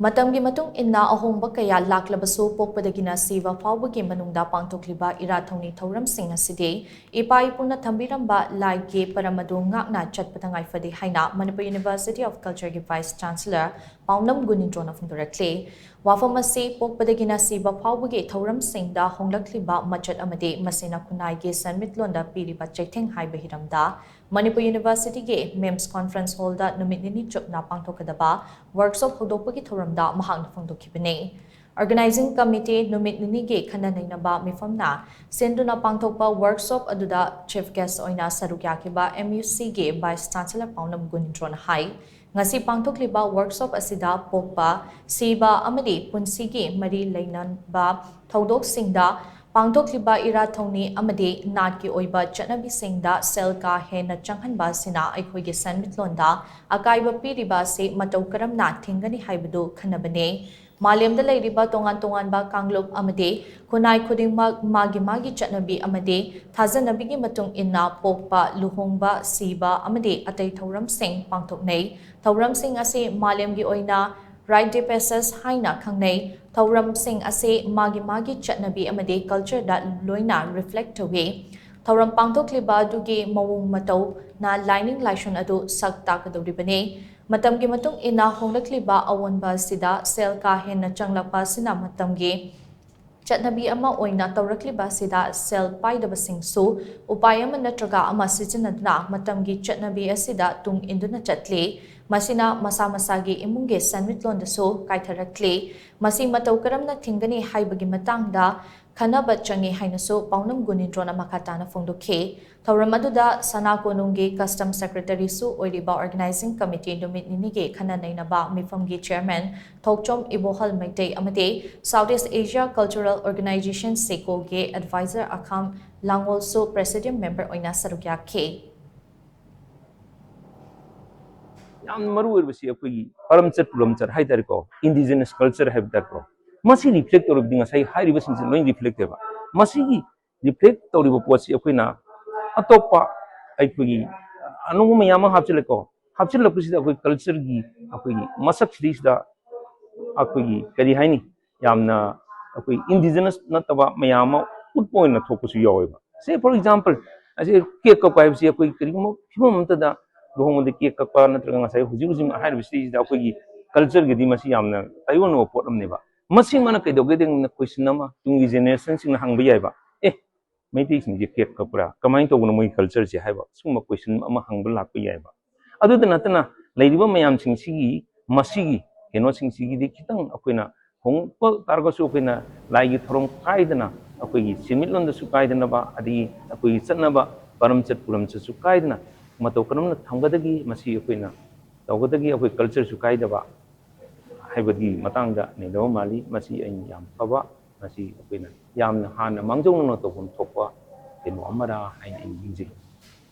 MATAM matung inna ahongba kaya LAKLABASU POKPADAGI SHIBAPHAOBAGI manungda PANGTHOKLIBA THOUNI THOURAM SHING asidi Epa Epu Thambiramba Lei Paramadu Ngakna Chatpagi Tangai Phadaba HAINA Manipur University of Culture Vice Chancellor PAONAM GUNINDRO PHONGDORAKLI Wafam asi POKPADAGI SHIBAPHAOBAGI THOURAM SHINGda HONGLAKLIBA machat amade masina kunai ge sanmitlonda piriba chaitheng haiba hiramda Manipur University ge MEMS Conference Hall da numit nini chupna pangthokadaba workshop hodopagi thoramda mahang phongdokhibane Organizing Committee numit nini ge khana LEINABA mifamna senduna pangthokpa workshop aduda chief guest oina sarukyakiba MUC ge Vice Chancellor PAONAM GUNINDRO hai ngasi pangthokliba workshop asida pokpa siba amadi punsigi mari LEINABA thodok singda PANGTHOKLIBA ira THOUNI amadi NAAT ki oiba chanabi singda sel ka hena changhanba sina aikhoige sanmitlonda akaiba piriba se matau karamna thingani haibadu khanabane Malemda leiriba tongan ba kanglup amade kunai khudingma magi chanabi amade thazanabigi matung inna pokpa luhongba siba amade atai thouram sing pangthoknei thouram sing ase malemgi oina right depeses HAINA khangnei thouram sing ase magi chanabi amade culture da loina reflect away thouram pangthokliba dugi mawung matau na lining laishon adu sakta kadoribane Matamgi matung ina honglakliba awonba sida sel ka hena changlakpa sina matamgi chatnabi ama oina tawrakliba sida sel paidaba singsu upayama natraga ama sijinadna matamgi chatnabi asida tung induna chatli masina masa-masagi imunge sanmitlondasu kaitharakli masi matau karamna thingani haibagi matangda khanaba changi hainasu PAONAM GUNINDRO na makatana phongdokhe Thouram aduda sana konungge custom secretary su oiriba organizing committee numit ninige khana LEINABA mifamgi chairman thokchom ibohal maitei amade Southeast Asia Cultural Organization SECO ge advisor akham langol su presidium member oina sarukya khe yam maru orbasi akoi param chat haidar ko indigenous culture have that ko masi reflect or binga sai high river sin loin reflect ba masi gi reflect to ribo posi akoi na atopa akoi anu ma yama hapchil ko hapchil lakusi da akoi culture gi akoi masak series da akoi kari haini yamna akoi indigenous nataba mayama put point na thokusu yawe ba say for example as a cake ko kai si akoi kari mo himam ta da dohong de cake ka na traga sai huji high series da akoi culture gi di masi yamna taiwan no pot amne ba masing mana kai doge ding na question nama tungi generation sing hang ba yaiba mai ti sing je cake ka pura kamai to no moi culture je haiba sum question ama hang ba lak ba yaiba adu da natana leiriba mayam sing sigi masigi keno sing sigi de kitang akoina hong pa targa su akoina lai gi thorom kaidana akoi gi similon da su kaidana ba adi akoi channa ba param chat puram chat su kaidana mato kanam na thangadagi masi akoina tawgadagi akoi culture su kaida ba haibadi matangda nedo mali masi ain yam phaba masi akoina yamna hana mangjong no to bum thokwa keno amara ain inji